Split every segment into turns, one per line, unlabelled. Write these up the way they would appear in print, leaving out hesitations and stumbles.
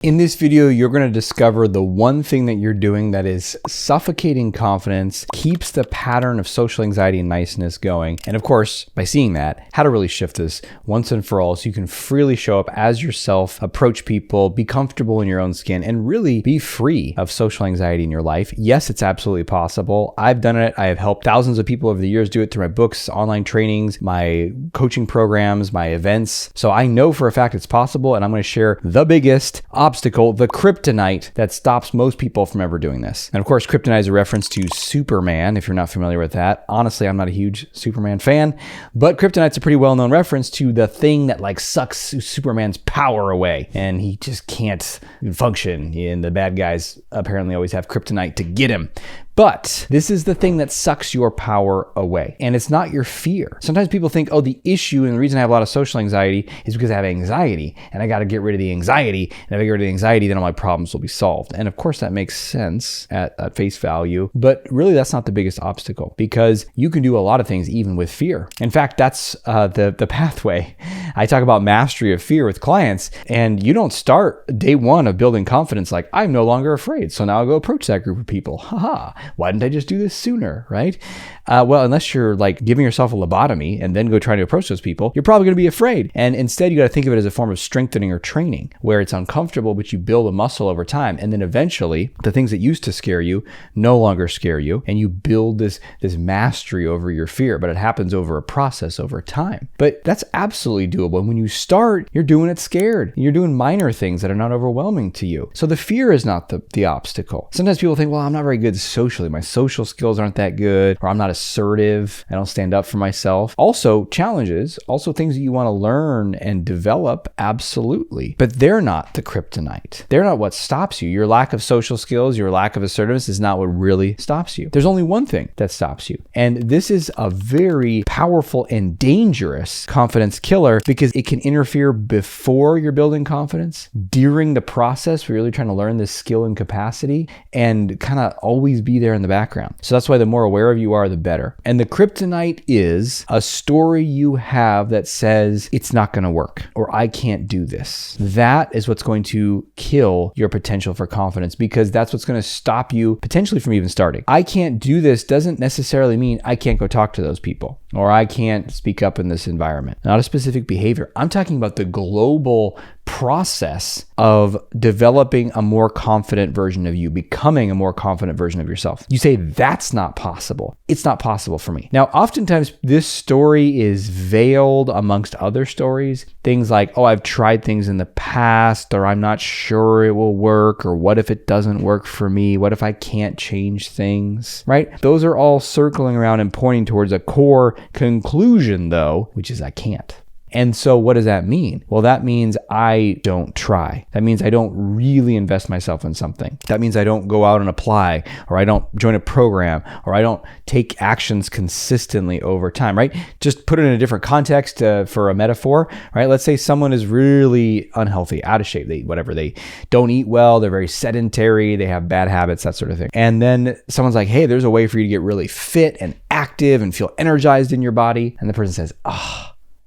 In this video, you're going to discover the one thing that you're doing that is suffocating confidence, keeps the pattern of social anxiety and niceness going. And of course, by seeing that, how to really shift this once and for all so you can freely show up as yourself, approach people, be comfortable in your own skin, and really be free of social anxiety in your life. Yes, it's absolutely possible. I've done it. I have helped thousands of people over the years do it through my books, online trainings, my coaching programs, my events. So I know for a fact it's possible, and I'm going to share the biggest obstacle, the kryptonite that stops most people from ever doing this. And of course, kryptonite is a reference to Superman, if you're not familiar with that. Honestly, I'm not a huge Superman fan, but kryptonite's a pretty well-known reference to the thing that like sucks Superman's power away, and he just can't function. And the bad guys apparently always have kryptonite to get him. But this is the thing that sucks your power away. And it's not your fear. Sometimes people think, oh, the issue and the reason I have a lot of social anxiety is because I have anxiety and I got to get rid of the anxiety. And if I get rid of the anxiety, then all my problems will be solved. And of course, that makes sense at face value. But really, that's not the biggest obstacle because you can do a lot of things even with fear. In fact, that's the pathway. I talk about mastery of fear with clients, and you don't start day one of building confidence like, I'm no longer afraid, so now I'll go approach that group of people. Haha. Why didn't I just do this sooner, right? Well, unless you're like giving yourself a lobotomy and then go trying to approach those people, you're probably going to be afraid. And instead, you got to think of it as a form of strengthening or training where it's uncomfortable, but you build a muscle over time. And then eventually, the things that used to scare you no longer scare you. And you build this mastery over your fear, but it happens over a process over time. But that's absolutely doable. And when you start, you're doing it scared. You're doing minor things that are not overwhelming to you. So the fear is not the obstacle. Sometimes people think, well, I'm not very good socially. My social skills aren't that good, or I'm not assertive. I don't stand up for myself. Also, challenges, also things that you want to learn and develop, absolutely. But they're not the kryptonite. They're not what stops you. Your lack of social skills, your lack of assertiveness is not what really stops you. There's only one thing that stops you. And this is a very powerful and dangerous confidence killer because it can interfere before you're building confidence, during the process where you're really trying to learn this skill and capacity, and kind of always be there in the background. So that's why the more aware of you are, the better. And the kryptonite is a story you have that says it's not going to work or I can't do this. That is what's going to kill your potential for confidence because that's what's going to stop you potentially from even starting. I can't do this doesn't necessarily mean I can't go talk to those people or I can't speak up in this environment. Not a specific behavior. I'm talking about the global process of developing a more confident version of you, becoming a more confident version of yourself. You say, that's not possible. It's not possible for me. Now, oftentimes this story is veiled amongst other stories. Things like, oh, I've tried things in the past, or I'm not sure it will work, or what if it doesn't work for me? What if I can't change things, right? Those are all circling around and pointing towards a core conclusion though, which is I can't. And so what does that mean? Well, that means I don't try. That means I don't really invest myself in something. That means I don't go out and apply, or I don't join a program, or I don't take actions consistently over time, right? Just put it in a different context for a metaphor, right? Let's say someone is really unhealthy, out of shape, they don't eat well, they're very sedentary, they have bad habits, that sort of thing. And then someone's like, hey, there's a way for you to get really fit and active and feel energized in your body. And the person says,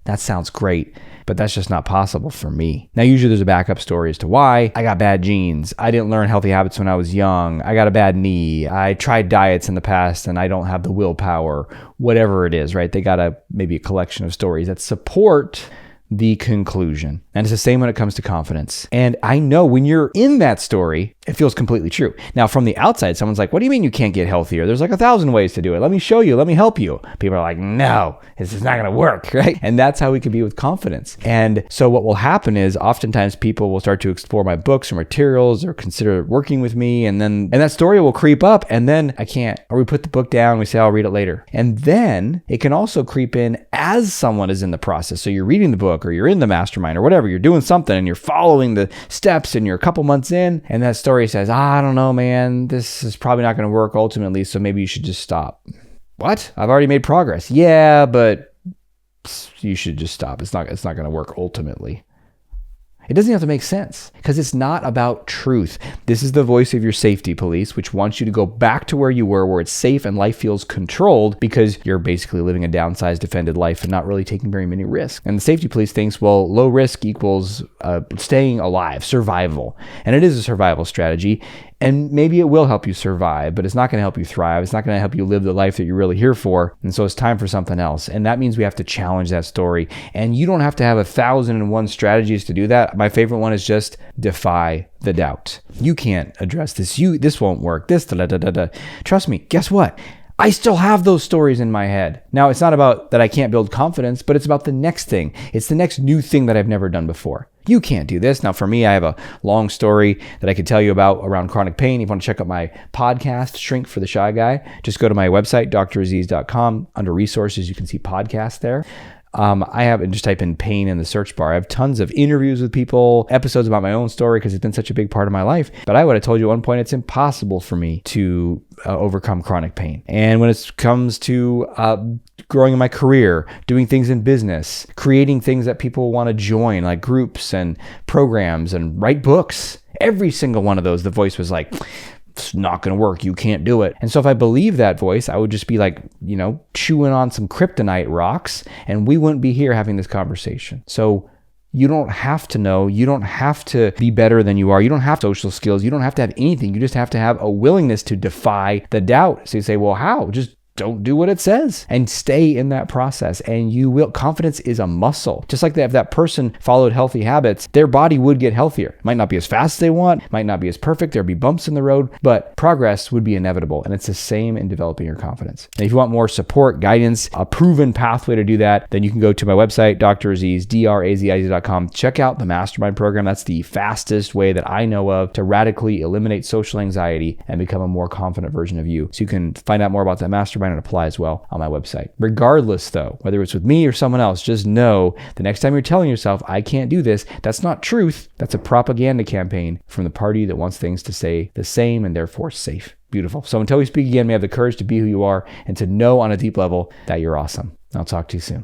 that sounds great, but that's just not possible for me. Now, usually there's a backup story as to why. I got bad genes. I didn't learn healthy habits when I was young. I got a bad knee. I tried diets in the past and I don't have the willpower, whatever it is, right? They got maybe a collection of stories that support the conclusion. And it's the same when it comes to confidence. And I know when you're in that story, it feels completely true. Now, from the outside, someone's like, what do you mean you can't get healthier? There's like 1,000 ways to do it. Let me show you. Let me help you. People are like, no, this is not going to work, right? And that's how we can be with confidence. And so what will happen is oftentimes people will start to explore my books or materials or consider working with me. And that story will creep up and then I can't, or we put the book down, we say, I'll read it later. And then it can also creep in as someone is in the process. So you're reading the book or you're in the mastermind or whatever, you're doing something and you're following the steps and you're a couple months in and that story says, I don't know, man, this is probably not going to work ultimately, so maybe you should just stop. What? I've already made progress. Yeah, but you should just stop. It's not going to work ultimately. It doesn't have to make sense because it's not about truth. This is the voice of your safety police, which wants you to go back to where you were, where it's safe and life feels controlled because you're basically living a downsized, defended life and not really taking very many risks. And the safety police thinks, well, low risk equals staying alive, survival. And it is a survival strategy. And maybe it will help you survive, but it's not going to help you thrive. It's not going to help you live the life that you're really here for. And so it's time for something else. And that means we have to challenge that story. And you don't have to have 1,001 strategies to do that. My favorite one is just defy the doubt. You can't address this. This won't work. This, da, da, da, da. Trust me, guess what? I still have those stories in my head. Now, it's not about that I can't build confidence, but it's about the next thing. It's the next new thing that I've never done before. You can't do this. Now, for me, I have a long story that I could tell you about around chronic pain. If you want to check out my podcast, Shrink for the Shy Guy, just go to my website, draziz.com. Under resources, you can see podcasts there. Just type in pain in the search bar. I have tons of interviews with people, episodes about my own story because it's been such a big part of my life. But I would have told you at one point it's impossible for me to overcome chronic pain. And when it comes to growing in my career, doing things in business, creating things that people want to join, like groups and programs and write books, every single one of those, the voice was like, it's not going to work. You can't do it. And so if I believe that voice, I would just be like, chewing on some kryptonite rocks and we wouldn't be here having this conversation. So you don't have to know. You don't have to be better than you are. You don't have social skills. You don't have to have anything. You just have to have a willingness to defy the doubt. So you say, well, how? Just don't do what it says and stay in that process. And you will. Confidence is a muscle. Just like that, if that person followed healthy habits, their body would get healthier. It might not be as fast as they want, might not be as perfect. There'd be bumps in the road, but progress would be inevitable. And it's the same in developing your confidence. And if you want more support, guidance, a proven pathway to do that, then you can go to my website, Aziz, draziz.com. Check out the mastermind program. That's the fastest way that I know of to radically eliminate social anxiety and become a more confident version of you. So you can find out more about that mastermind and apply as well on my website. Regardless though, whether it's with me or someone else, just know the next time you're telling yourself, I can't do this, that's not truth. That's a propaganda campaign from the party that wants things to stay the same and therefore safe. Beautiful. So until we speak again, may have the courage to be who you are and to know on a deep level that you're awesome. I'll talk to you soon.